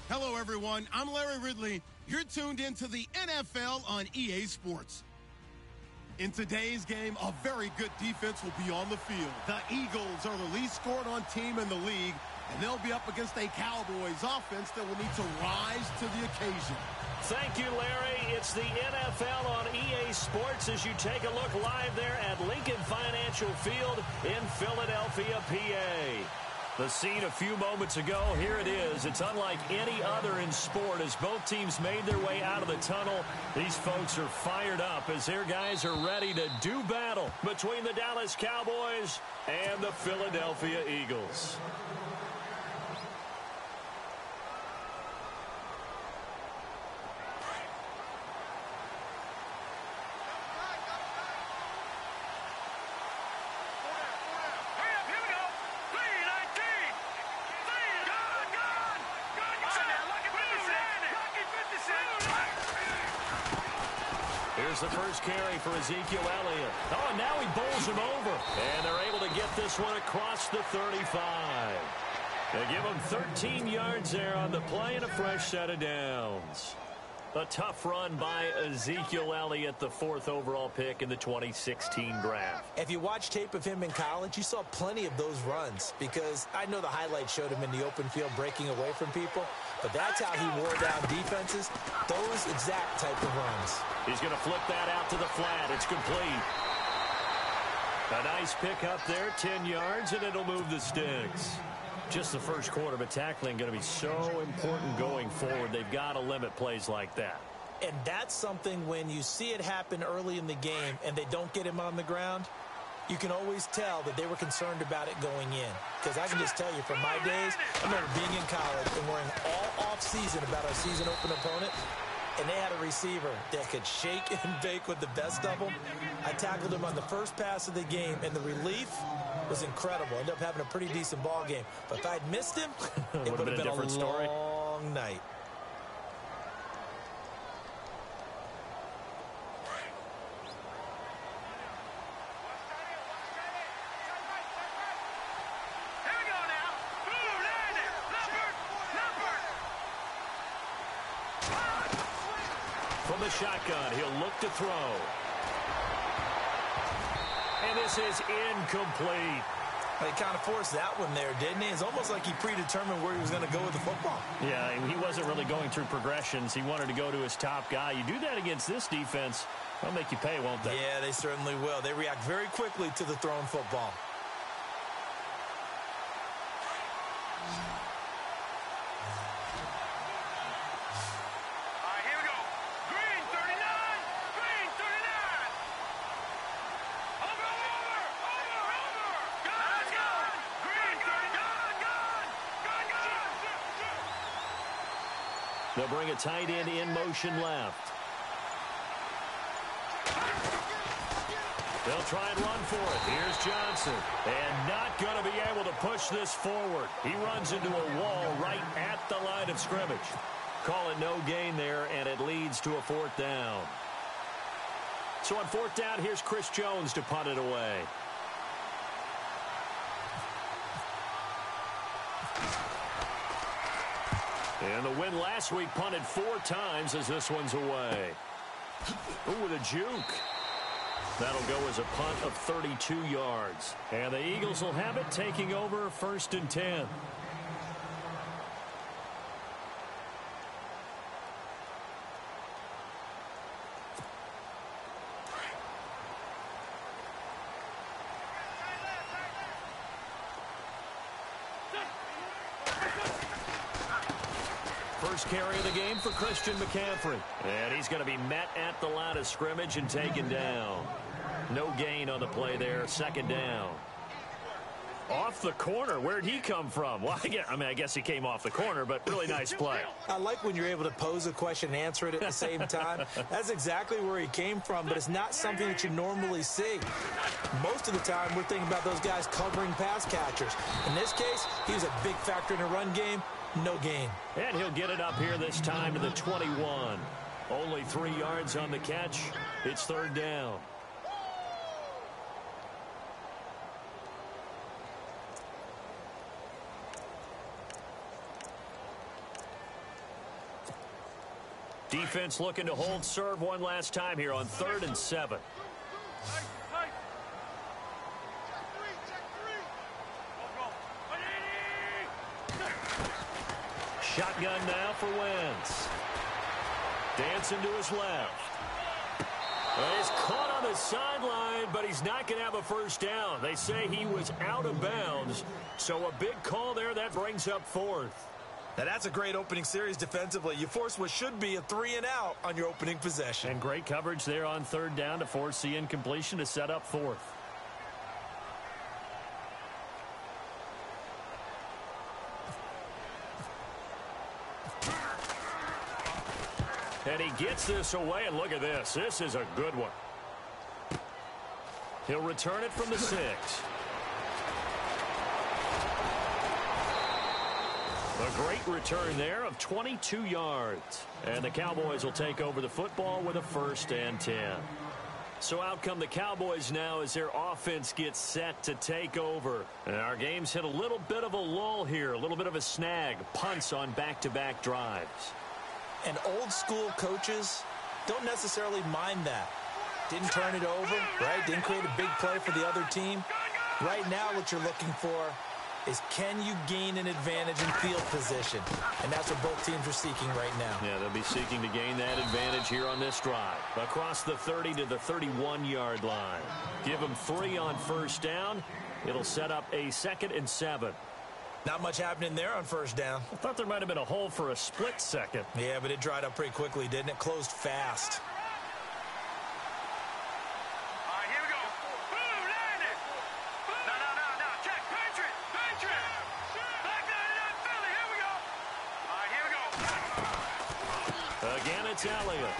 Hello, everyone. I'm Larry Ridley. You're tuned into the NFL on EA Sports. In today's game, a very good defense will be on the field. The Eagles are the least scored on team in the league, and they'll be up against a Cowboys offense that will need to rise to the occasion. Thank you, Larry. It's the NFL on EA Sports as you take a look live there at Lincoln Financial Field in Philadelphia, PA. The scene a few moments ago, here it is. It's unlike any other in sport as both teams made their way out of the tunnel. These folks are fired up as their guys are ready to do battle between the Dallas Cowboys and the Philadelphia Eagles. Here's the first carry for Ezekiel Elliott. Oh, and now he bowls him over. And they're able to get this one across the 35. They give him 13 yards there on the play and a fresh set of downs. A tough run by Ezekiel Elliott, the 4th overall pick in the 2016 draft. If you watch tape of him in college, you saw plenty of those runs because I know the highlights showed him in the open field breaking away from people, but that's how he wore down defenses, those exact type of runs. He's going to flip that out to the flat. It's complete. A nice pick up there, 10 yards, and it'll move the sticks. Just the first quarter, but tackling going to be so important going forward. They've got to limit plays like that. And that's something when you see it happen early in the game and they don't get him on the ground, you can always tell that they were concerned about it going in. Because I can just tell you from my days, I remember being in college and worrying all off-season about our season open opponent, and they had a receiver that could shake and bake with the best of them. I tackled him on the first pass of the game, and the relief was incredible. Ended up having a pretty decent ball game. But if I'd missed him, it would have been a different story. Long night. From the shotgun, he'll look to throw. And this is incomplete. He kind of forced that one there, didn't he? It's almost like he predetermined where he was going to go with the football. Yeah, he wasn't really going through progressions. He wanted to go to his top guy. You do that against this defense, they'll make you pay, won't they? Yeah, they certainly will. They react very quickly to the thrown football. They'll bring a tight end in motion left. They'll try and run for it. Here's Johnson. And not going to be able to push this forward. He runs into a wall right at the line of scrimmage. Call it no gain there, and it leads to a 4th down. So on 4th down, here's Chris Jones to punt it away. And the win last week punted 4 times as this one's away. Ooh, with a juke. That'll go as a punt of 32 yards. And the Eagles will have it taking over 1st and 10. First carry of the game for Christian McCaffrey. And he's going to be met at the line of scrimmage and taken down. No gain on the play there. 2nd down. Off the corner. Where'd he come from? Well, I guess he came off the corner, but really nice play. I like when you're able to pose a question and answer it at the same time. That's exactly where he came from, but it's not something that you normally see. Most of the time, we're thinking about those guys covering pass catchers. In this case, he was a big factor in the run game. No gain. And he'll get it up here this time to the 21. Only 3 yards on the catch. It's 3rd down. Defense looking to hold serve one last time here on 3rd and 7. Shotgun now for Wentz. Dancing to his left. Well, he's caught on the sideline, but he's not going to have a first down. They say he was out of bounds, so a big call there. That brings up 4th. Now, that's a great opening series defensively. You force what should be a 3-and-out on your opening possession. And great coverage there on 3rd down to force the incompletion to set up 4th. And he gets this away, and look at this. This is a good one. He'll return it from the 6. A great return there of 22 yards. And the Cowboys will take over the football with a 1st and 10. So out come the Cowboys now as their offense gets set to take over. And our game's hit a little bit of a lull here, a little bit of a snag. Punts on back-to-back drives. And old-school coaches don't necessarily mind that. Didn't turn it over, right? Didn't create a big play for the other team. Right now what you're looking for is can you gain an advantage in field position? And that's what both teams are seeking right now. Yeah, they'll be seeking to gain that advantage here on this drive. Across the 30 to the 31-yard line. Give them 3 on 1st down. It'll set up a 2nd and 7. Not much happening there on 1st down. I thought there might have been a hole for a split second. Yeah, but it dried up pretty quickly, didn't it? Closed fast. All right, here we go. Boom, land it. No. Check, Patriot. Back 99 Philly, here we go. All right, here we go. Again, it's Elliott.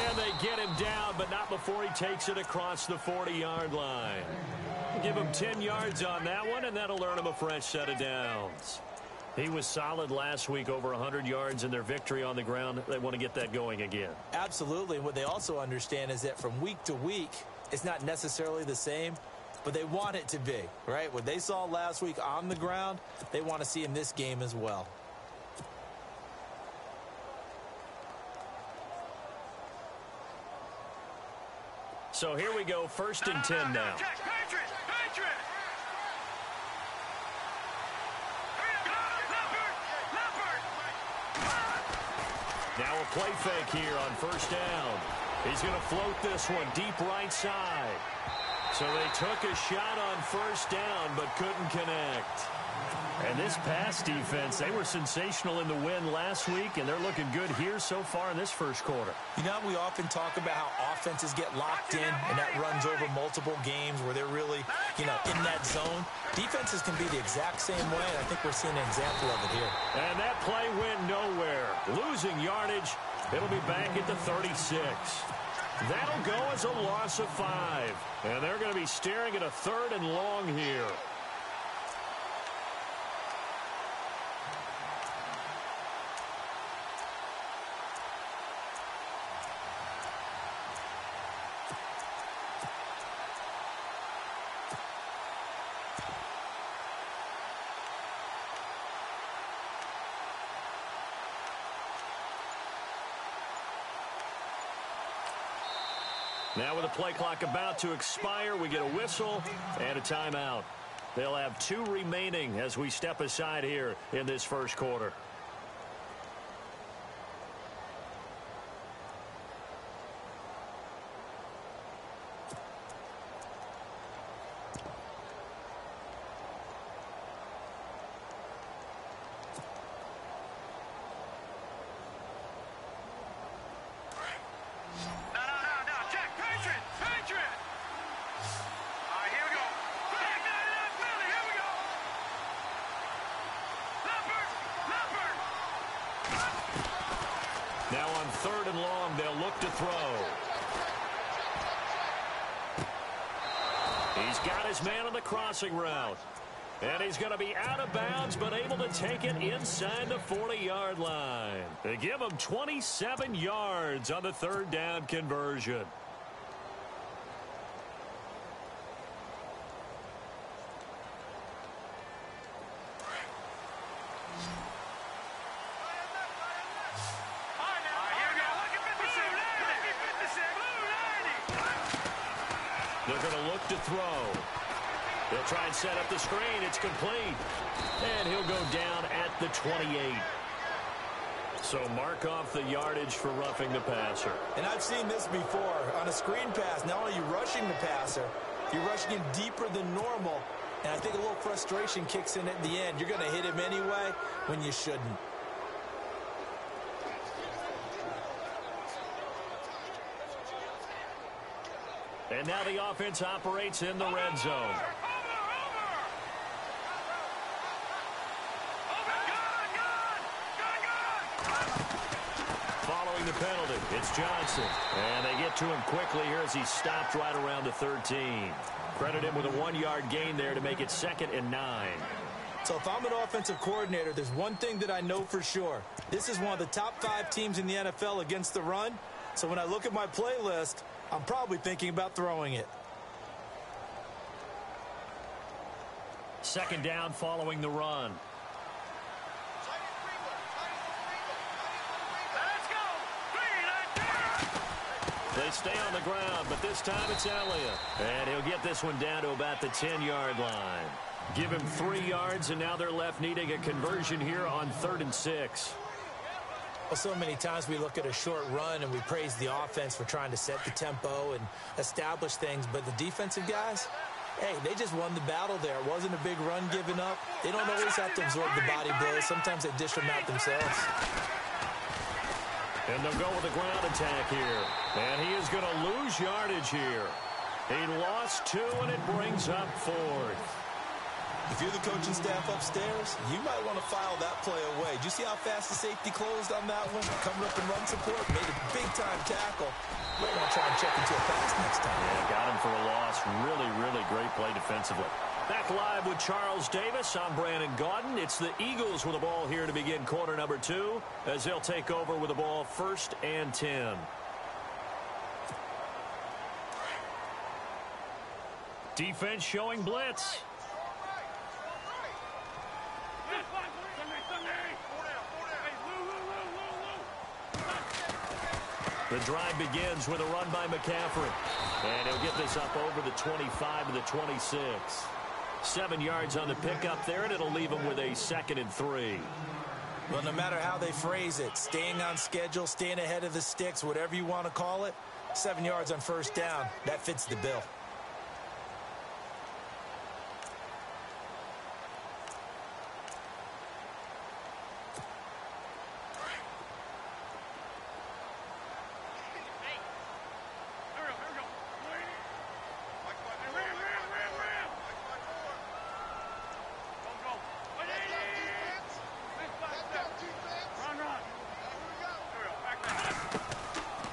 And they get him down, but not before he takes it across the 40-yard line. Give him 10 yards on that one, and that'll earn him a fresh set of downs. He was solid last week, over 100 yards in their victory on the ground. They want to get that going again. Absolutely. What they also understand is that from week to week, it's not necessarily the same, but they want it to be, right? What they saw last week on the ground, they want to see in this game as well. So here we go, 1st and 10 now. Check, Patriot. Now a play fake here on 1st down. He's going to float this one deep right side. So they took a shot on 1st down, but couldn't connect. And this pass defense, they were sensational in the win last week, and they're looking good here so far in this 1st quarter. You know, we often talk about how offenses get locked in, and that runs over multiple games where they're really, in that zone. Defenses can be the exact same way, and I think we're seeing an example of it here. And that play went nowhere. Losing yardage, it'll be back at the 36. That'll go as a loss of 5. And they're going to be staring at a 3rd and long here. Now with the play clock about to expire, we get a whistle and a timeout. They'll have 2 remaining as we step aside here in this 1st quarter. Now on 3rd and long, they'll look to throw. He's got his man on the crossing route. And he's going to be out of bounds, but able to take it inside the 40-yard line. They give him 27 yards on the 3rd down conversion. They're going to look to throw. They'll try and set up the screen. It's complete. And he'll go down at the 28. So mark off the yardage for roughing the passer. And I've seen this before. On a screen pass, not only are you rushing the passer, you're rushing him deeper than normal. And I think a little frustration kicks in at the end. You're going to hit him anyway when you shouldn't. And now the offense operates in the red zone. Following the penalty, it's Johnson. And they get to him quickly here as he stopped right around the 13. Credit him with a 1-yard gain there to make it 2nd and 9. So if I'm an offensive coordinator, there's one thing that I know for sure. This is one of the top 5 teams in the NFL against the run. So when I look at my playlist, I'm probably thinking about throwing it. 2nd down following the run. They stay on the ground, but this time it's Elliott. And he'll get this one down to about the 10-yard line. Give him 3 yards, and now they're left needing a conversion here on 3rd and 6. Well, so many times we look at a short run and we praise the offense for trying to set the tempo and establish things, but the defensive guys, hey, they just won the battle there. It wasn't a big run given up. They don't always have to absorb the body blows. Sometimes they dish them out themselves. And they'll go with a ground attack here. And he is going to lose yardage here. He lost 2, and it brings up 4th. If you're the coaching staff upstairs, you might want to file that play away. Did you see how fast the safety closed on that one? Coming up in run support, made a big-time tackle. Might want to try and check into a pass next time. Yeah, got him for a loss. Really, really great play defensively. Back live with Charles Davis. I'm Brandon Gaudin. It's the Eagles with the ball here to begin quarter number 2 as they'll take over with the ball 1st and 10. Defense showing blitz. The drive begins with a run by McCaffrey. And he'll get this up over the 25 to the 26. 7 yards on the pickup there, and it'll leave him with a 2nd and 3. Well, no matter how they phrase it, staying on schedule, staying ahead of the sticks, whatever you want to call it, 7 yards on 1st down, that fits the bill.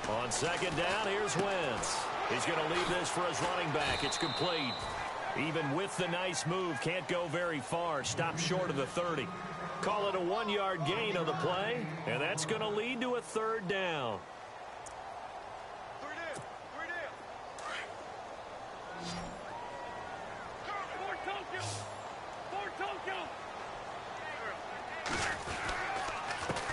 On 2nd down, here's Wentz. He's going to leave this for his running back. It's complete. Even with the nice move, can't go very far. Stopped short of the 30. Call it a 1-yard gain on the play, and that's going to lead to a 3rd down.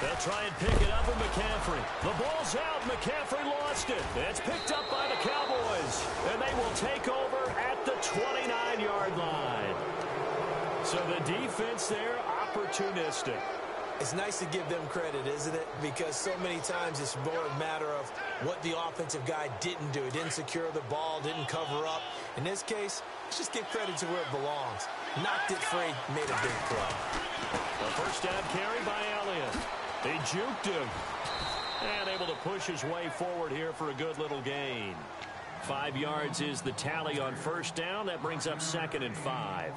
They'll try and pick it up with McCaffrey. The ball's out. McCaffrey lost it. It's picked up by the Cowboys. And they will take over at the 29-yard line. So the defense there, opportunistic. It's nice to give them credit, isn't it? Because so many times it's more a matter of what the offensive guy didn't do. He didn't secure the ball, didn't cover up. In this case, let's just give credit to where it belongs. Knocked it free, made a big play. The 1st down carry by Elliott. They juked him. And able to push his way forward here for a good little gain. 5 yards is the tally on 1st down. That brings up 2nd and 5.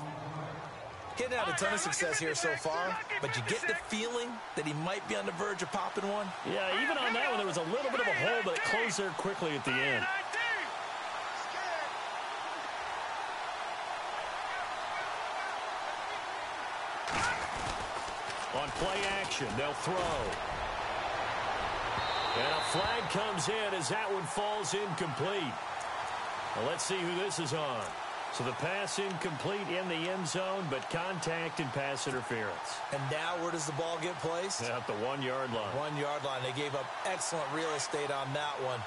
Getting out a ton of success here so far, but you get the feeling that he might be on the verge of popping one. Yeah, even on that one, there was a little bit of a hole, but it closed there quickly at the end. On play action, they'll throw. And a flag comes in as that one falls incomplete. Well, let's see who this is on. So the pass incomplete in the end zone, but contact and pass interference. And now where does the ball get placed? At the 1-yard line. 1-yard line. They gave up excellent real estate on that one.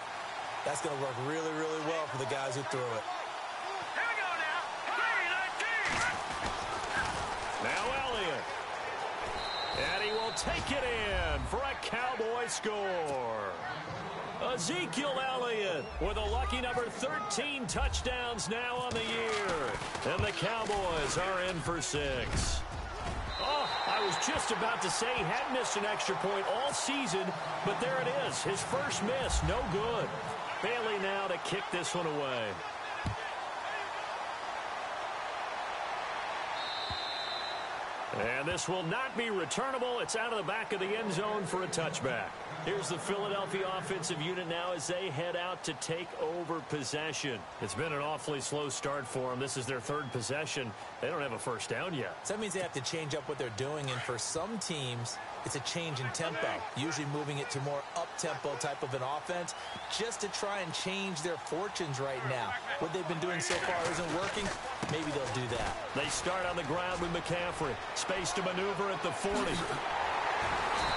That's going to work really, really well for the guys who threw it. take it in for a Cowboy score. Ezekiel Elliott with a lucky number 13 touchdowns now on the year. And the Cowboys are in for 6. Oh, I was just about to say he had missed an extra point all season, but there it is. His first miss, no good. Bailey now to kick this one away. And this will not be returnable. It's out of the back of the end zone for a touchback. Here's the Philadelphia offensive unit now as they head out to take over possession. It's been an awfully slow start for them. This is their third possession. They don't have a first down yet. So that means they have to change up what they're doing, and for some teams, it's a change in tempo, usually moving it to more up-tempo type of an offense just to try and change their fortunes right now. What they've been doing so far isn't working. Maybe they'll do that. They start on the ground with McCaffrey. Space to maneuver at the 40.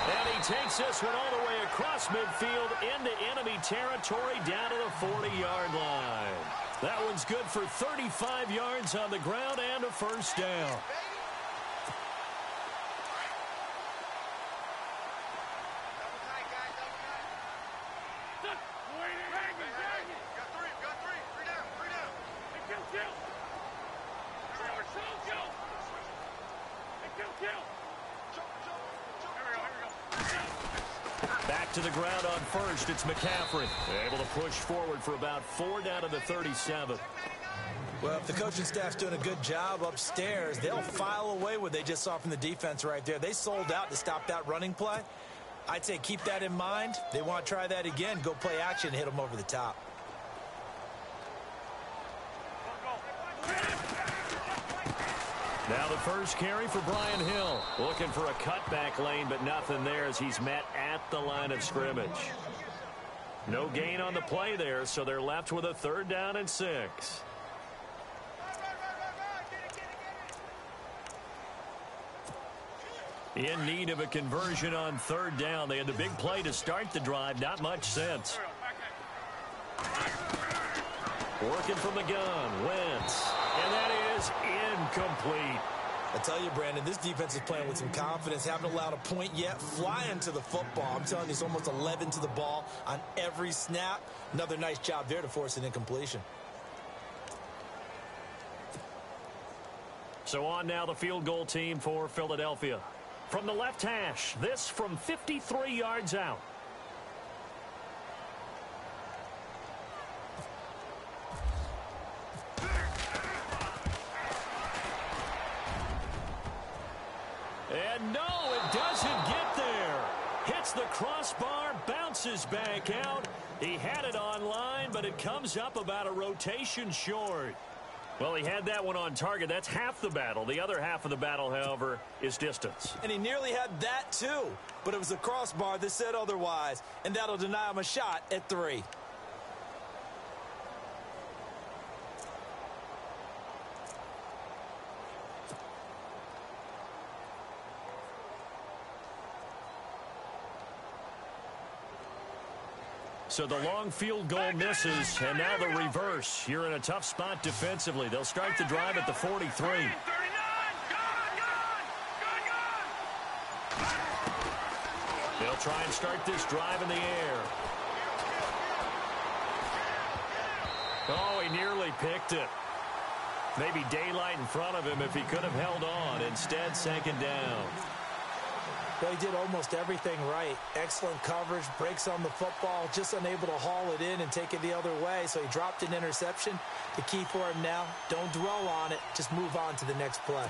And he takes this one all the way across midfield into enemy territory down to the 40-yard line. That one's good for 35 yards on the ground and a first down. Back to the ground on first. It's McCaffrey. Able to push forward for about 4 down to the 37. Well, if the coaching staff's doing a good job upstairs, they'll file away what they just saw from the defense right there. They sold out to stop that running play. I'd say keep that in mind. They want to try that again. Go play action and hit them over the top. Now the first carry for Brian Hill. Looking for a cutback lane, but nothing there as he's met at the line of scrimmage. No gain on the play there, so they're left with a 3rd down and 6. In need of a conversion on 3rd down. They had the big play to start the drive. Not much sense. Working from the gun. Wentz. And that is incomplete. I tell you, Brandon, this defense is playing with some confidence. Haven't allowed a point yet. Flying to the football. I'm telling you, it's almost 11 to the ball on every snap. Another nice job there to force an incompletion. So on now the field goal team for Philadelphia. From the left hash, this from 53 yards out. And no, it doesn't get there. Hits the crossbar, bounces back out. He had it on line, but it comes up about a rotation short. Well, he had that one on target. That's half the battle. The other half of the battle, however, is distance. And he nearly had that, too. But it was the crossbar that said otherwise. And that'll deny him a shot at 3. So the long field goal misses, and now the reverse. You're in a tough spot defensively. They'll start the drive at the 43. They'll try and start this drive in the air. Oh, he nearly picked it. Maybe daylight in front of him if he could have held on. Instead, 2nd down. Well, he did almost everything right. Excellent coverage, breaks on the football, just unable to haul it in and take it the other way, so he dropped an interception. The key for him now, don't dwell on it, just move on to the next play.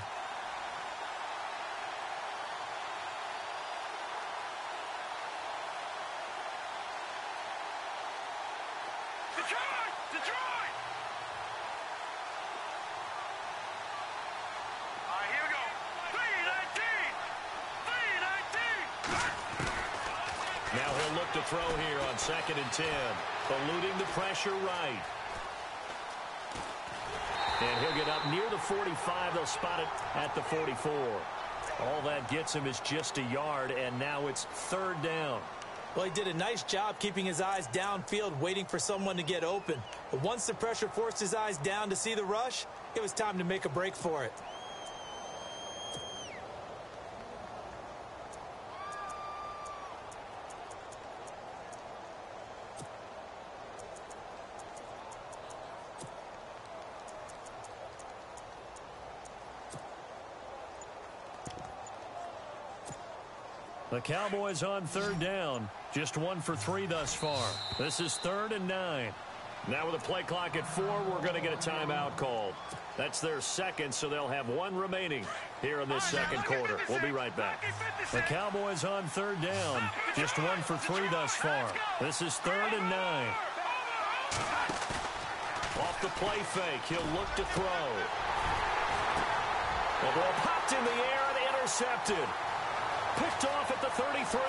To throw here on 2nd and 10. Eluding the pressure right. And he'll get up near the 45. They'll spot it at the 44. All that gets him is just a yard, and now it's 3rd down. Well, he did a nice job keeping his eyes downfield, waiting for someone to get open. But once the pressure forced his eyes down to see the rush, it was time to make a break for it. The Cowboys on third down. Just 1 for 3 thus far. This is 3rd and 9. Now with a play clock at 4, we're going to get a timeout called. That's their second, so they'll have 1 remaining here in this second quarter. We'll be right back. The Cowboys on third down. Just 1 for 3 thus far. This is 3rd and 9. Off the play fake. He'll look to throw. The ball popped in the air and intercepted. Picked off at the 33.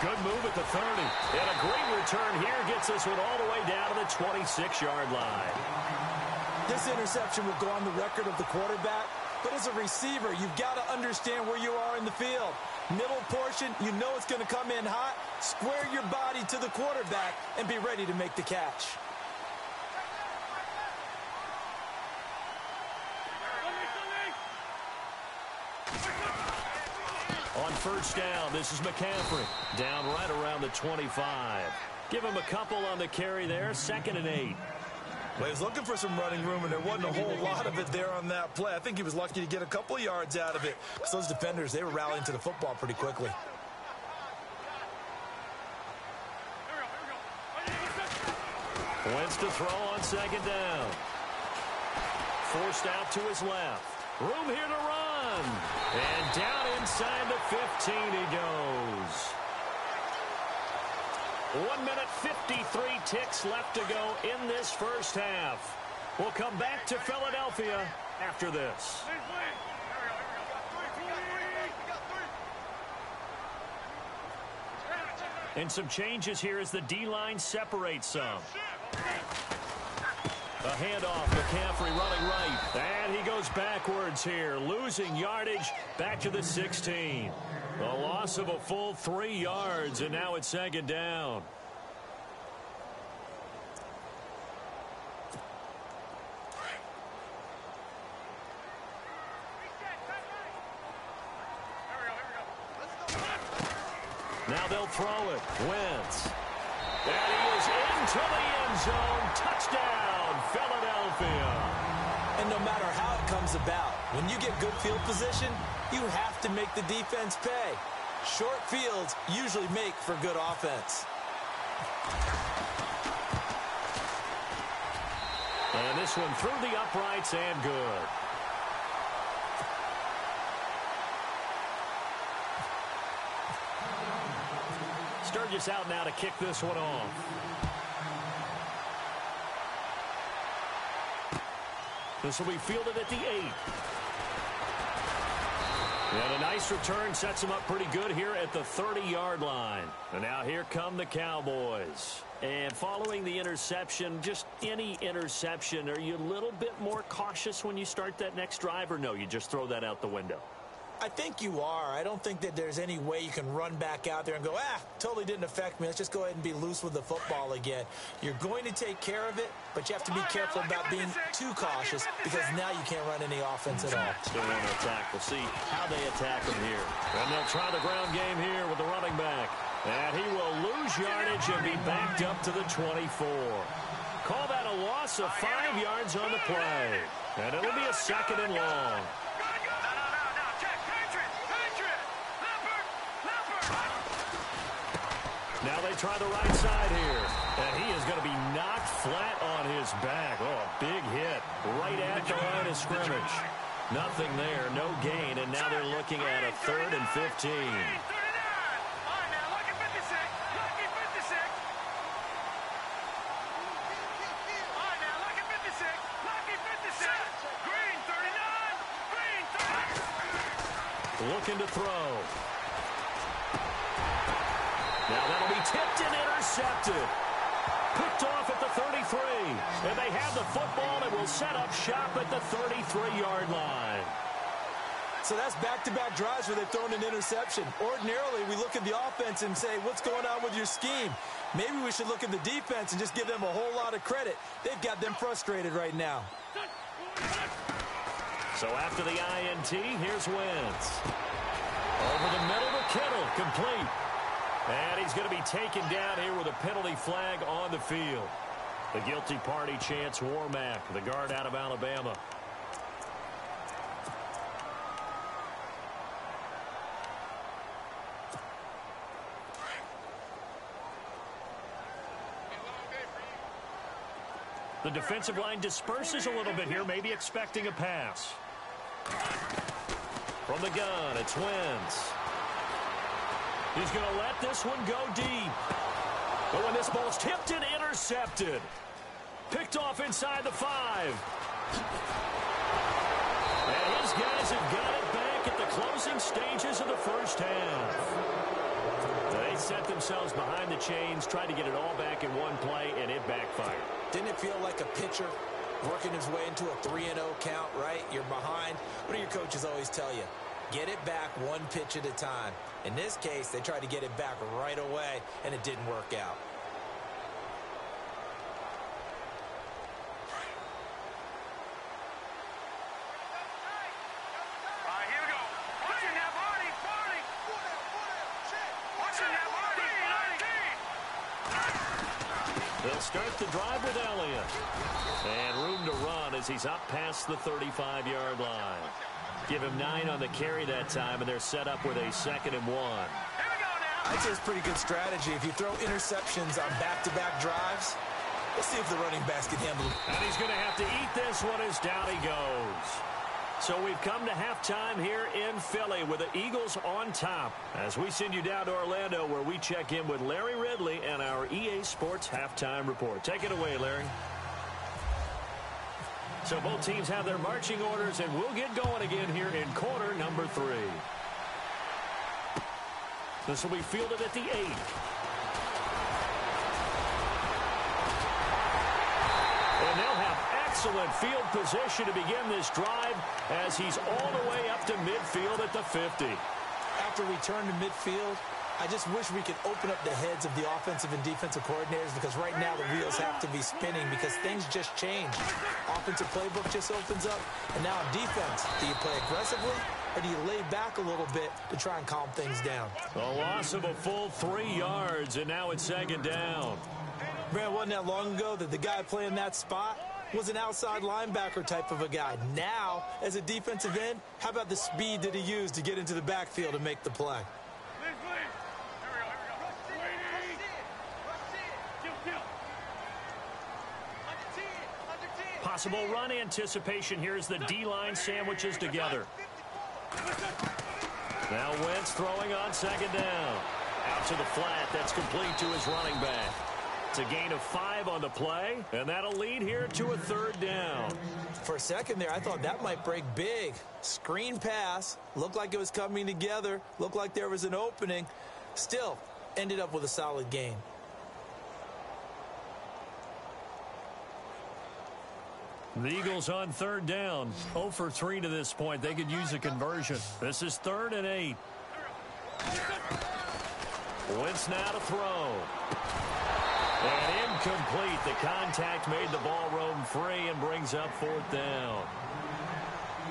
Good move at the 30. And a great return here gets this one all the way down to the 26-yard line. This interception will go on the record of the quarterback, but as a receiver, you've got to understand where you are in the field. Middle portion, you know it's going to come in hot. Square your body to the quarterback and be ready to make the catch. On first down, this is McCaffrey. Down right around the 25. Give him a couple on the carry there. 2nd and 8. Well, he was looking for some running room, and there wasn't a whole lot of it there on that play. I think he was lucky to get a couple yards out of it, because those defenders, they were rallying to the football pretty quickly. Wentz to throw on 2nd down. Forced out to his left. Room here to run. And down inside the 15 he goes. 1 minute 53 ticks left to go in this first half. We'll come back to Philadelphia after this. And some changes here as the D-line separates some. A handoff, McCaffrey running right. And he goes backwards here, losing yardage back to the 16. A loss of a full 3 yards, and now it's 2nd down. Now they'll throw it. Wentz. And he is into the end zone. Touchdown, Philadelphia. And no matter how it comes about, when you get good field position, you have to make the defense pay. Short fields usually make for good offense. And this one through the uprights and good. Sturgis out now to kick this one off. This will be fielded at the 8. And a nice return sets him up pretty good here at the 30-yard line. And now here come the Cowboys. And following the interception, just any interception, are you a little bit more cautious when you start that next drive, or no, you just throw that out the window? I think you are. I don't think that there's any way you can run back out there and go, totally didn't affect me. Let's just go ahead and be loose with the football again. You're going to take care of it, but you have to be careful about being too cautious, because now you can't run any offense at all. Still want to attack. We'll see how they attack him here. And they'll try the ground game here with the running back. And he will lose yardage and be backed up to the 24. Call that a loss of 5 yards on the play. And it'll be a 2nd and long. Now they try the right side here. And he is going to be knocked flat on his back. Oh, a big hit right at the line of scrimmage. Nothing there, no gain, and now they're looking at a 3rd and 15. Looking to throw. Now that'll be tipped and intercepted. Picked off at the 33. And they have the football and will set up shop at the 33-yard line. So that's back-to-back drives where they've thrown an interception. Ordinarily, we look at the offense and say, what's going on with your scheme? Maybe we should look at the defense and just give them a whole lot of credit. They've got them frustrated right now. So after the INT, here's Wentz. Over the middle to Kittle, complete. And he's going to be taken down here with a penalty flag on the field. The guilty party chants Warmack, the guard out of Alabama. The defensive line disperses a little bit here, maybe expecting a pass. From the gun, it's Wentz. He's going to let this one go deep. But when this ball's tipped and intercepted. Picked off inside the 5. And his guys have got it back at the closing stages of the first half. They set themselves behind the chains, tried to get it all back in one play, and it backfired. Didn't it feel like a pitcher working his way into a 3-0 count, right? You're behind. What do your coaches always tell you? Get it back one pitch at a time. In this case, they tried to get it back right away, and it didn't work out. They'll start the drive with Elliott. And room to run as he's up past the 35-yard line. Give him 9 on the carry that time, and they're set up with a 2nd and 1. I'd say it's pretty good strategy. If you throw interceptions on back-to-back drives, let's see if the running backs can handle it. And he's going to have to eat this one as down he goes. So we've come to halftime here in Philly with the Eagles on top. As we send you down to Orlando where we check in with Larry Ridley and our EA Sports Halftime Report. Take it away, Larry. So both teams have their marching orders, and we'll get going again here in quarter number 3. This will be fielded at the 8. And they'll have excellent field position to begin this drive as he's all the way up to midfield at the 50. After return to midfield, I just wish we could open up the heads of the offensive and defensive coordinators, because right now the wheels have to be spinning because things just change. Offensive playbook just opens up, and now on defense, do you play aggressively or do you lay back a little bit to try and calm things down? A loss of a full 3 yards, and now it's 2nd down. Man, wasn't that long ago that the guy playing that spot was an outside linebacker type of a guy. Now, as a defensive end, how about the speed that he used to get into the backfield and make the play? Possible run anticipation here as the D-line sandwiches together. Now Wentz throwing on 2nd down. Out to the flat. That's complete to his running back. It's a gain of 5 on the play, and that'll lead here to a 3rd down. For a second there, I thought that might break big. Screen pass. Looked like it was coming together. Looked like there was an opening. Still, ended up with a solid gain. The Eagles on 3rd down. 0 for 3 to this point. They could use a conversion. This is 3rd and 8. Wentz now to throw. And incomplete. The contact made the ball roam free and brings up 4th down.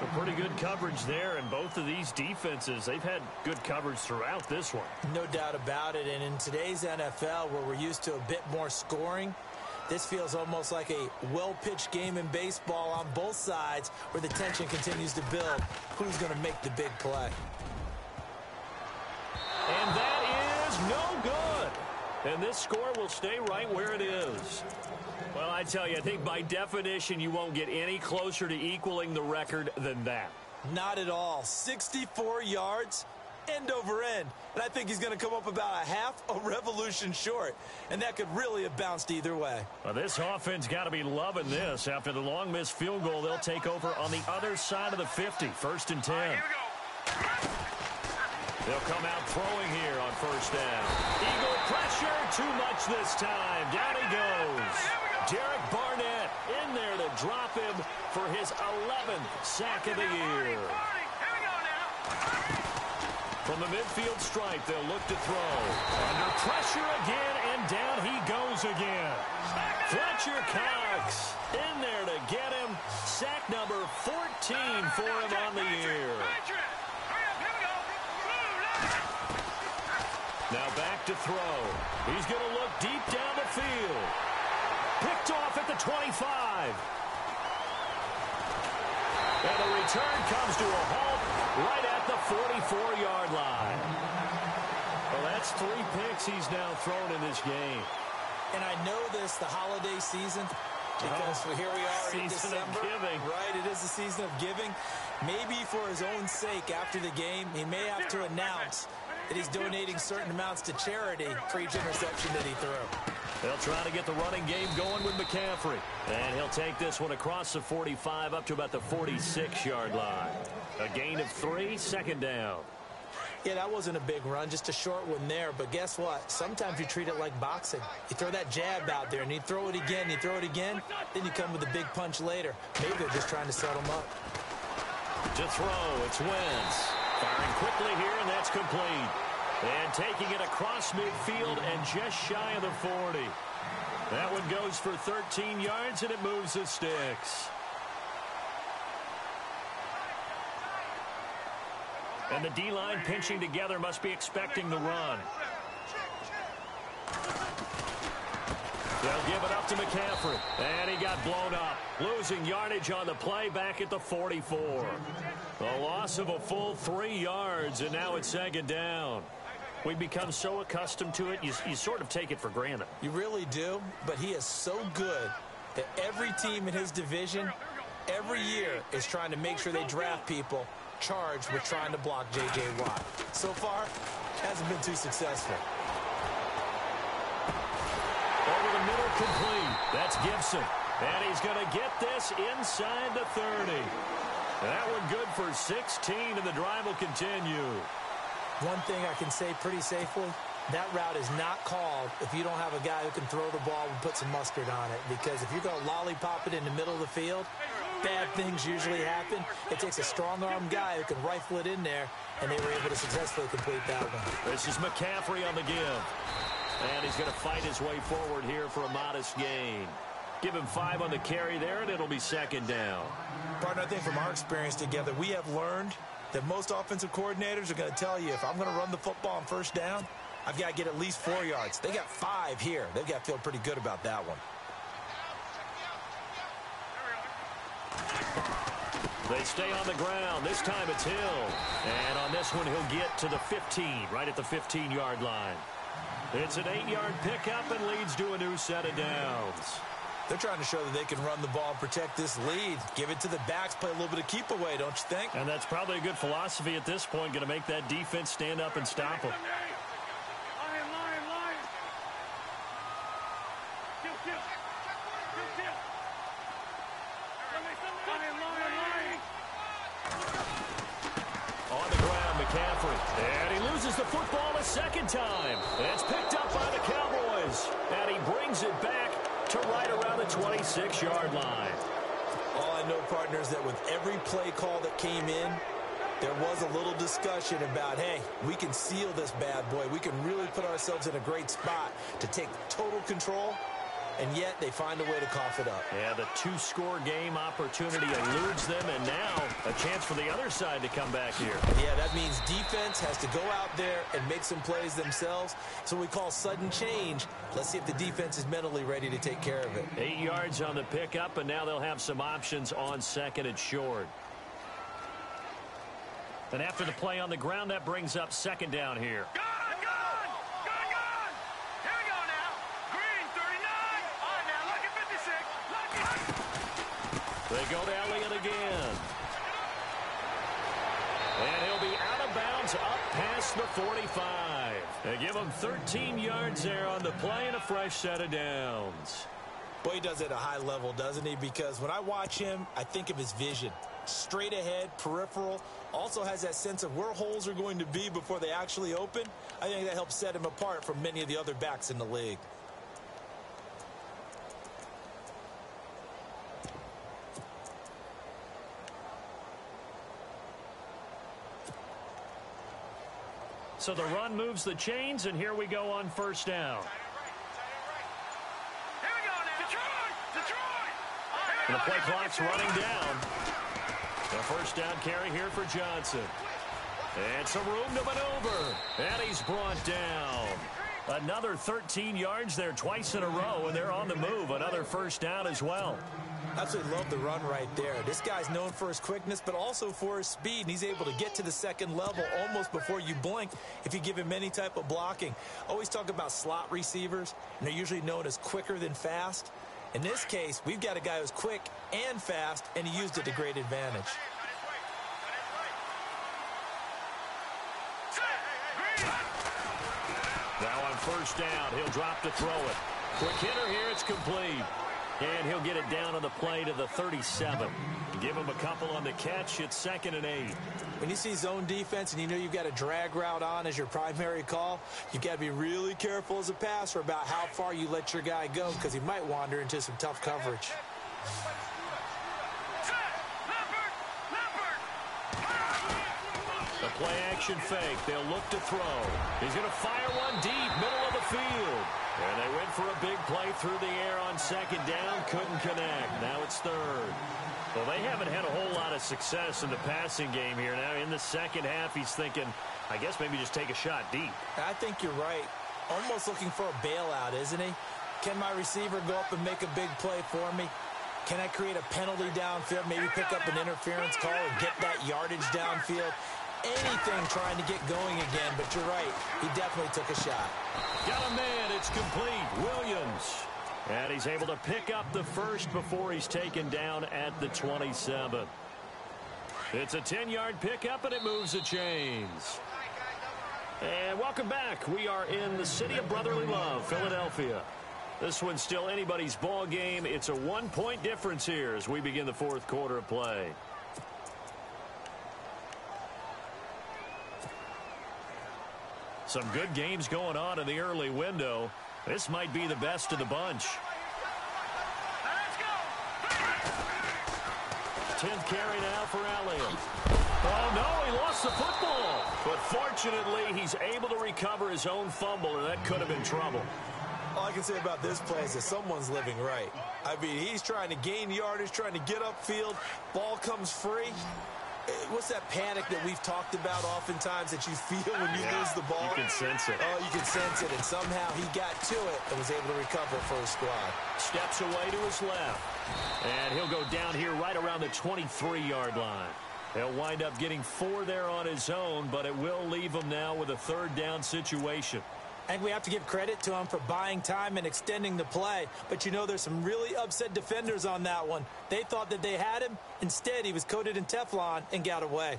A pretty good coverage there, and both of these defenses, they've had good coverage throughout this one. No doubt about it. And in today's NFL, where we're used to a bit more scoring, this feels almost like a well-pitched game in baseball on both sides where the tension continues to build. Who's going to make the big play? And that is no good. And this score will stay right where it is. Well, I tell you, I think by definition you won't get any closer to equaling the record than that. Not at all. 64 yards, end over end. And I think he's going to come up about a half a revolution short. And that could really have bounced either way. Well, this offense got to be loving this. After the long missed field goal, they'll take over on the other side of the 50. 1st and 10. Here we go. They'll come out throwing here on 1st down. Eagle pressure, too much this time. Down he goes. Derek Barnett in there to drop him for his 11th sack of the year. From the midfield stripe, they'll look to throw. Under pressure again, and down he goes again. Fletcher Cox in there to get him. Sack number 14 for him on the year. Now back to throw. He's going to look deep down the field. Picked off at the 25. And the return comes to a halt right at the 44-yard line. Well, that's 3 picks he's now thrown in this game. And I know this, the holiday season, Because here we are in Season December. of giving. Right, it is the season of giving. Maybe for his own sake, after the game, he may have to announce that he's donating certain amounts to charity for each interception that he threw. They'll try to get the running game going with McCaffrey. And he'll take this one across the 45 up to about the 46-yard line. A gain of 3, second down. Yeah, that wasn't a big run, just a short one there. But guess what? Sometimes you treat it like boxing. You throw that jab out there, and you throw it again, you throw it again, then you come with a big punch later. Maybe they're just trying to set him up. To throw, it's Wentz. Firing quickly here, and that's complete. And taking it across midfield and just shy of the 40. That one goes for 13 yards, and it moves the sticks. And the D-line pinching together must be expecting the run. They'll give it up to McCaffrey. And he got blown up. Losing yardage on the play back at the 44. A loss of a full 3 yards, and now it's second down. We've become so accustomed to it, you sort of take it for granted. You really do, but he is so good that every team in his division, every year, is trying to make sure they draft people charged with trying to block J.J. Watt. So far, hasn't been too successful. Over the middle, complete. That's Gibson. And he's going to get this inside the 30. That one good for 16, and the drive will continue. One thing I can say pretty safely, that route is not called if you don't have a guy who can throw the ball and put some mustard on it. Because if you're going to lollipop it in the middle of the field, bad things usually happen. It takes a strong-arm guy who can rifle it in there, and they were able to successfully complete that one. This is McCaffrey on the give. And he's going to fight his way forward here for a modest gain. Give him 5 on the carry there, and it'll be second down. Partner, I think from our experience together, we have learned that most offensive coordinators are going to tell you, if I'm going to run the football on first down, I've got to get at least 4 yards. They got 5 here. They've got to feel pretty good about that one. They stay on the ground. This time it's Hill. And on this one, he'll get to the 15, right at the 15-yard line. It's an 8-yard pickup and leads to a new set of downs. They're trying to show that they can run the ball and protect this lead. Give it to the backs, play a little bit of keep away, don't you think? And that's probably a good philosophy at this point, going to make that defense stand up and stop them. On the ground, McCaffrey. And he loses the football a second time. It's picked up by the Cowboys. And he brings it back to right around the 26-yard line. All I know, partners, that with every play call that came in, there was a little discussion about, hey, we can seal this bad boy. We can really put ourselves in a great spot to take total control, and yet they find a way to cough it up. Yeah, the 2-score game opportunity eludes them, and now a chance for the other side to come back here. Yeah, that means defense has to go out there and make some plays themselves. So we call sudden change. Let's see if the defense is mentally ready to take care of it. 8 yards on the pickup, and now they'll have some options on second and short. And after the play on the ground, that brings up second down here. Gone! Here we go now. Green, 39. All right, now, look at 56. They go to Elliott again. And he'll be out of bounds up past the 45. They give him 13 yards there on the play and a fresh set of downs. Boy, he does it at a high level, doesn't he? Because when I watch him, I think of his vision. Straight ahead, peripheral. Also has that sense of where holes are going to be before they actually open. I think that helps set him apart from many of the other backs in the league. So the run moves the chains, and here we go on first down. Here we go now. Detroit! And the play clock's running down. The first down carry here for Johnson. And some room to maneuver. And he's brought down. Another 13 yards there twice in a row, and they're on the move. Another first down as well. Absolutely love the run right there. This guy's known for his quickness, but also for his speed. And he's able to get to the second level almost before you blink if you give him any type of blocking. Always talk about slot receivers, and they're usually known as quicker than fast. In this case, we've got a guy who's quick and fast, and he used it to great advantage. Now on first down, he'll drop to throw it. Quick hitter here, it's complete. And he'll get it down on the play to the 37. Give him a couple on the catch. It's 2nd and 8. When you see zone defense and you know you've got a drag route on as your primary call, you've got to be really careful as a passer about how far you let your guy go because he might wander into some tough coverage. The play action fake. They'll look to throw. He's going to fire one deep, middle of the field. And they went for a big play through the air on 2nd down. Couldn't connect. Now it's 3rd. Well, they haven't had a whole lot of success in the passing game here. Now in the second half, he's thinking, I guess maybe just take a shot deep. I think you're right. Almost looking for a bailout, isn't he? Can my receiver go up and make a big play for me? Can I create a penalty downfield, maybe pick up an interference call and get that yardage downfield? Anything trying to get going again, but you're right. He definitely took a shot. Got a man. It's complete. Williams. And he's able to pick up the first before he's taken down at the 27. It's a 10-yard pickup, and it moves the chains. And welcome back. We are in the city of brotherly love, Philadelphia. This one's still anybody's ball game. It's a 1-point difference here as we begin the 4th quarter of play. Some good games going on in the early window. This might be the best of the bunch. 10th carry now for Elliott. Oh, no, he lost the football. But fortunately, he's able to recover his own fumble, and that could have been trouble. All I can say about this play is that someone's living right. I mean, he's trying to gain yardage, trying to get upfield. Ball comes free. What's that panic that we've talked about oftentimes that you feel when you lose the ball? You can sense it. Oh, you can sense it. And somehow he got to it and was able to recover for his squad. Steps away to his left. And he'll go down here right around the 23-yard line. He'll wind up getting 4 there on his own, but it will leave him now with a 3rd down situation. And we have to give credit to him for buying time and extending the play. But, you know, there's some really upset defenders on that one. They thought that they had him. Instead, he was coated in Teflon and got away.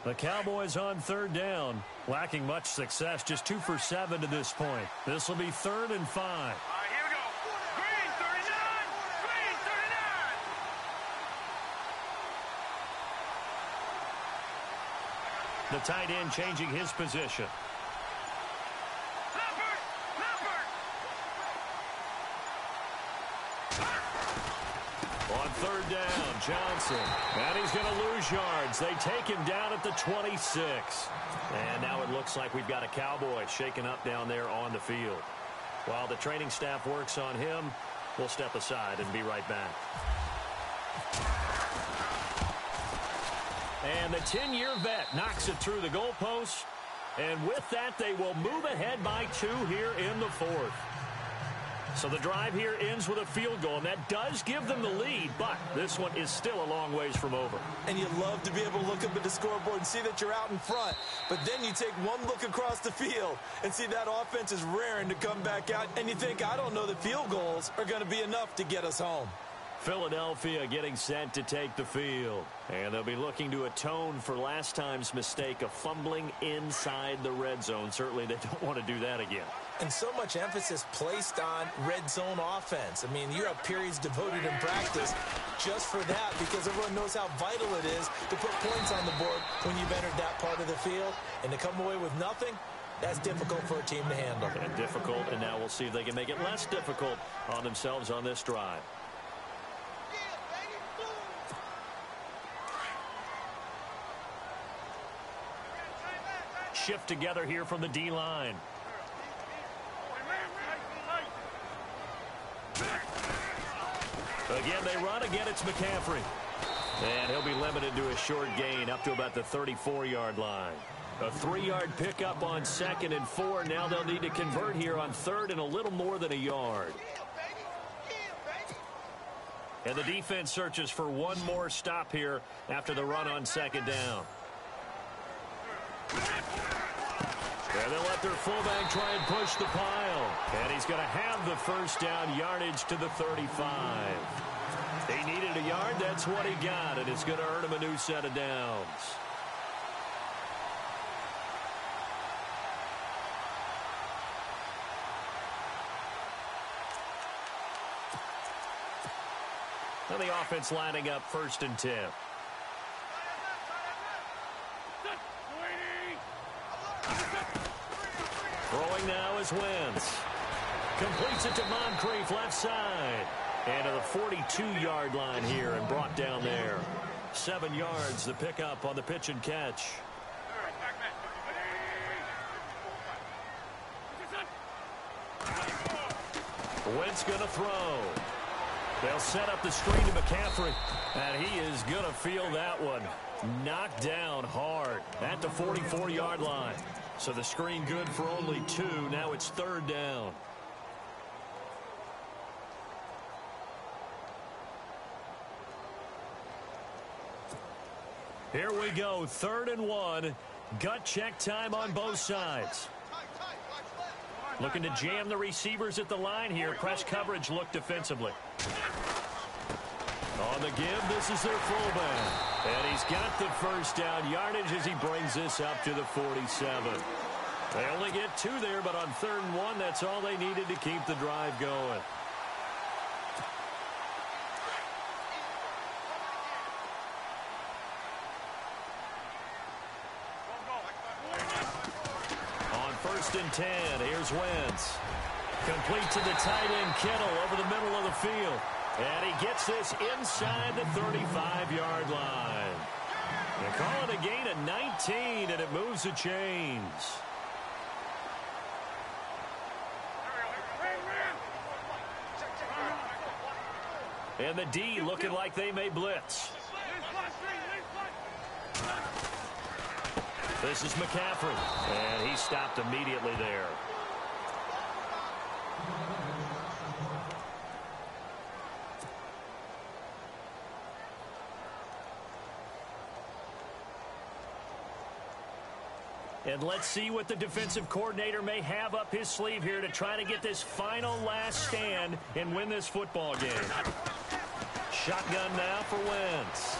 The Cowboys on 3rd down, lacking much success, just 2 for 7 to this point. This will be 3rd and 5. All right, here we go. Green 39. Green 39. The tight end changing his position. On 3rd down, Johnson. And he's going to lose yards. They take him down at the 26. And now it looks like we've got a Cowboy shaken up down there on the field. While the training staff works on him, we'll step aside and be right back. And the 10-year vet knocks it through the goalpost. And with that, they will move ahead by 2 here in the 4th. So the drive here ends with a field goal, and that does give them the lead, but this one is still a long ways from over. And you love to be able to look up at the scoreboard and see that you're out in front, but then you take one look across the field and see that offense is raring to come back out, and you think, I don't know that field goals are going to be enough to get us home. Philadelphia getting set to take the field. And they'll be looking to atone for last time's mistake of fumbling inside the red zone. Certainly they don't want to do that again. And so much emphasis placed on red zone offense. I mean, you have periods devoted in practice just for that because everyone knows how vital it is to put points on the board when you've entered that part of the field. And to come away with nothing, that's difficult for a team to handle. And difficult, and now we'll see if they can make it less difficult on themselves on this drive. Shift together here from the D-line. Again, they run. Again, it's McCaffrey. And he'll be limited to a short gain up to about the 34-yard line. A 3-yard pickup on 2nd and 4. Now they'll need to convert here on 3rd and a little more than a yard. And the defense searches for one more stop here after the run on 2nd down. And they'll let their fullback try and push the pile. And he's going to have the first down, yardage to the 35. He needed a yard. That's what he got. And it's going to earn him a new set of downs. Now the offense lining up 1st and 10. Throwing now is Wentz. Completes it to Moncrief, left side. And to the 42-yard line here and brought down there. 7 yards, the pickup on the pitch and catch. Wentz going to throw. They'll set up the screen to McCaffrey. And he is going to feel that one. Knocked down hard at the 44-yard line. So the screen good for only 2. Now it's 3rd down. Here we go, 3rd and 1. Gut check time on both sides. Looking to jam the receivers at the line here. Press coverage look defensively. On the give, this is their fullback. And he's got the first down yardage as he brings this up to the 47. They only get 2 there, but on 3rd and 1, that's all they needed to keep the drive going. On 1st and 10, here's Wentz. Complete to the tight end, Kittle, over the middle of the field. And he gets this inside the 35-yard line. They call it a gain of 19, and it moves the chains. And the D looking like they may blitz. This is McCaffrey, and he stopped immediately there. And let's see what the defensive coordinator may have up his sleeve here to try to get this final last stand and win this football game. Shotgun now for Wentz.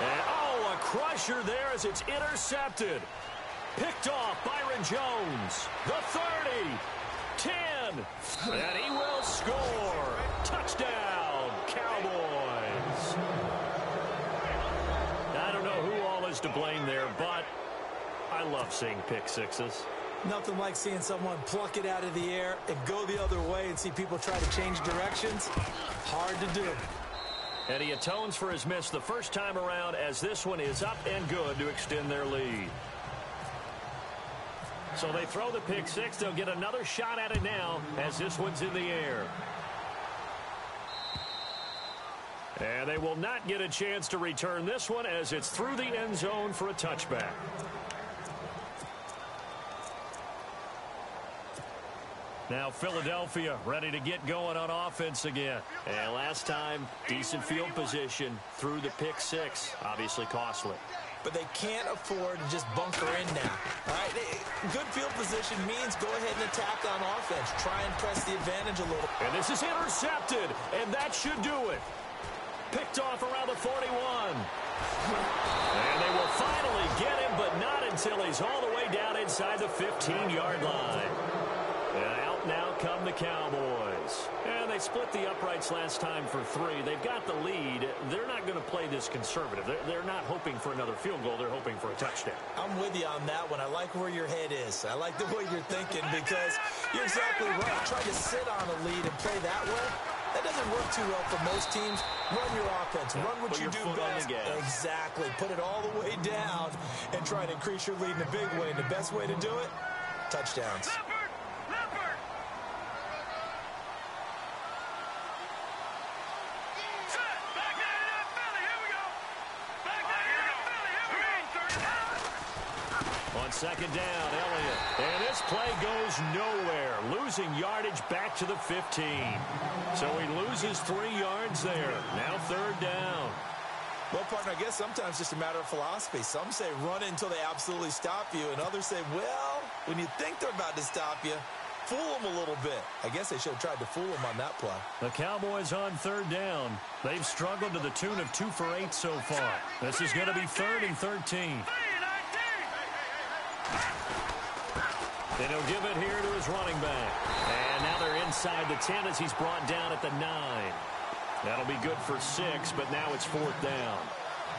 And, oh, a crusher there as it's intercepted. Picked off Byron Jones. The 30. 10. And he will score. Touchdown, Cowboys. I don't know who all is to blame there, but I love seeing pick sixes. Nothing like seeing someone pluck it out of the air and go the other way and see people try to change directions. Hard to do. And he atones for his miss the first time around as this one is up and good to extend their lead. So they throw the pick six. They'll get another shot at it now as this one's in the air. And they will not get a chance to return this one as it's through the end zone for a touchback. Now Philadelphia ready to get going on offense again. And last time, decent field position through the pick six. Obviously costly. But they can't afford to just bunker in now. All right, good field position means go ahead and attack on offense. Try and press the advantage a little. And this is intercepted, and that should do it. Picked off around the 41. And they will finally get him, but not until he's all the way down inside the 15-yard line. And out now come the Cowboys. And they split the uprights last time for 3. They've got the lead. They're not going to play this conservative. They're not hoping for another field goal. They're hoping for a touchdown. I'm with you on that one. I like where your head is. I like the way you're thinking because you're exactly right. Try to sit on a lead and play that way. That doesn't work too well for most teams. Run your offense. Run what you do best. Exactly. Put it all the way down and try to increase your lead in a big way. And the best way to do it, touchdowns. Second down, Elliott. And this play goes nowhere. Losing yardage back to the 15. So he loses 3 yards there. Now 3rd down. Well, partner, I guess sometimes it's just a matter of philosophy. Some say run until they absolutely stop you, and others say, well, When you think they're about to stop you, fool them a little bit. I guess they should have tried to fool them on that play. The Cowboys on third down. They've struggled to the tune of 2 for 8 so far. This is going to be 3rd and 13. And he'll give it here to his running back. And now they're inside the 10 as he's brought down at the 9. That'll be good for 6, but now it's 4th down.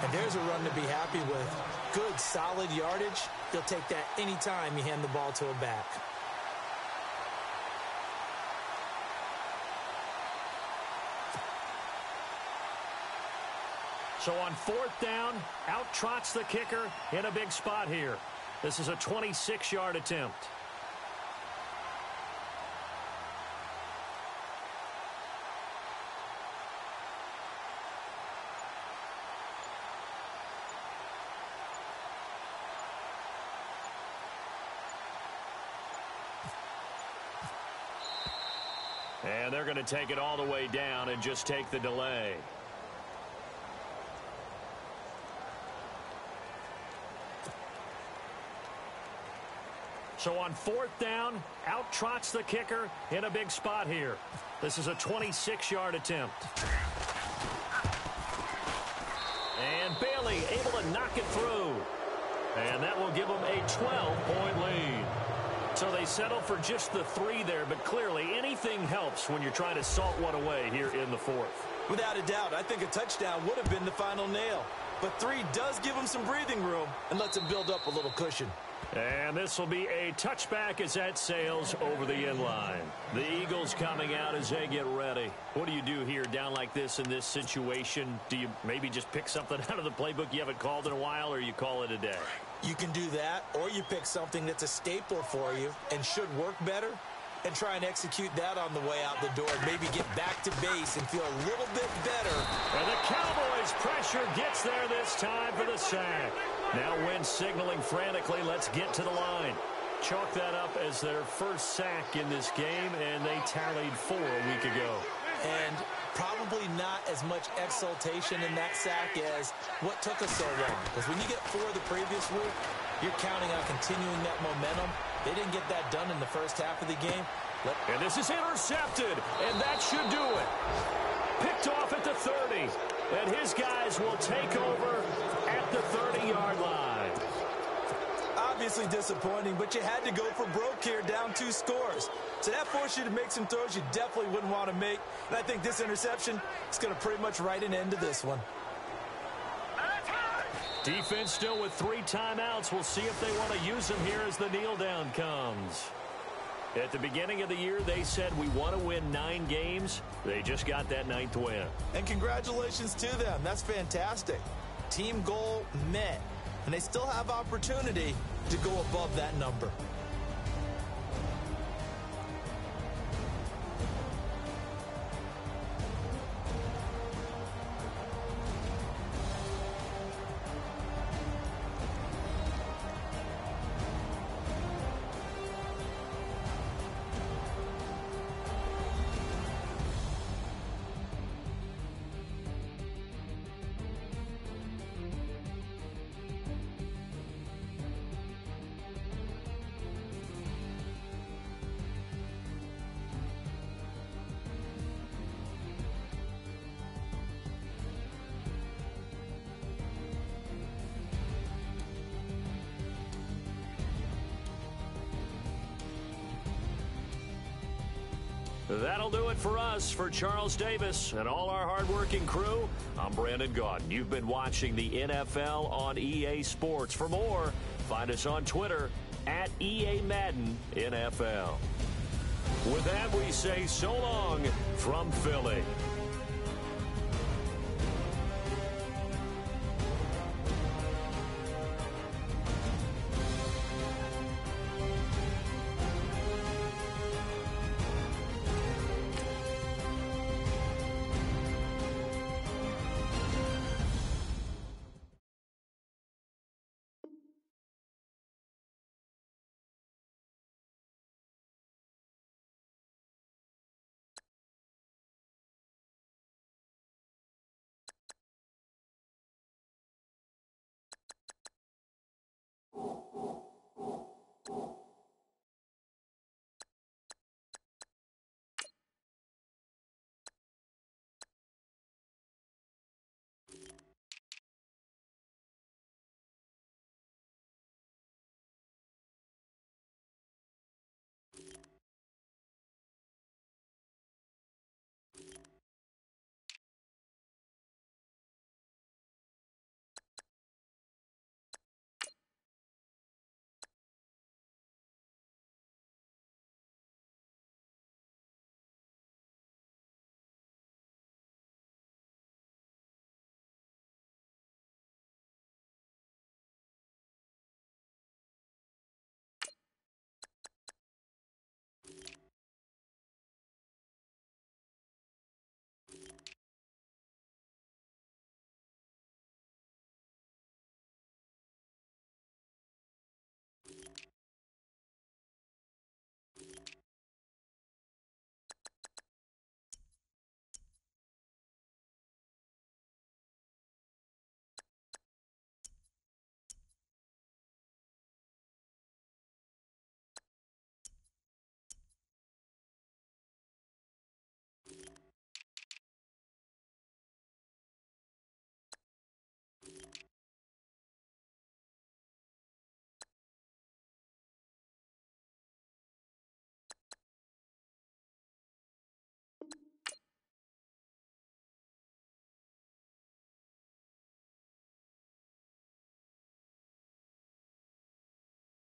And there's a run to be happy with. Good, solid yardage. He'll take that anytime you hand the ball to a back. So on 4th down, out trots the kicker in a big spot here. This is a 26-yard attempt. And they're going to take it all the way down and just take the delay. So on 4th down, out trots the kicker in a big spot here. This is a 26-yard attempt. And Bailey able to knock it through. And that will give them a 12-point lead. So they settle for just the 3 there, but clearly anything helps when you're trying to salt one away here in the 4th. Without a doubt, I think a touchdown would have been the final nail. But 3 does give them some breathing room and lets them build up a little cushion. And this will be a touchback as that sails over the end line. The Eagles coming out as they get ready. What do you do here down like this in this situation? Do you maybe just pick something out of the playbook you haven't called in a while, or you call it a day? You can do that, or you pick something that's a staple for you and should work better and try and execute that on the way out the door and maybe get back to base and feel a little bit better. And the Cowboys' pressure gets there this time for the sack. Now Wentz signaling frantically, let's get to the line. Chalk that up as their first sack in this game, and they tallied 4 a week ago. And probably not as much exultation in that sack as what took us so long. Because when you get 4 the previous week, you're counting on continuing that momentum. They didn't get that done in the first half of the game. And this is intercepted, and that should do it. Picked off at the 30, and his guys will take over at the 30-yard line. Obviously disappointing, but you had to go for broke here, down 2 scores. So that forced you to make some throws you definitely wouldn't want to make. And I think this interception is going to pretty much write an end to this one. Defense still with 3 timeouts. We'll see if they want to use them here as the kneel down comes. At the beginning of the year, they said we want to win 9 games. They just got that 9th win. And congratulations to them. That's fantastic. Team goal met. And they still have opportunity to go above that number. That'll do it for us. For Charles Davis and all our hardworking crew, I'm Brandon Gaudin. You've been watching the NFL on EA Sports. For more, find us on Twitter at EA Madden NFL. With that, we say so long from Philly.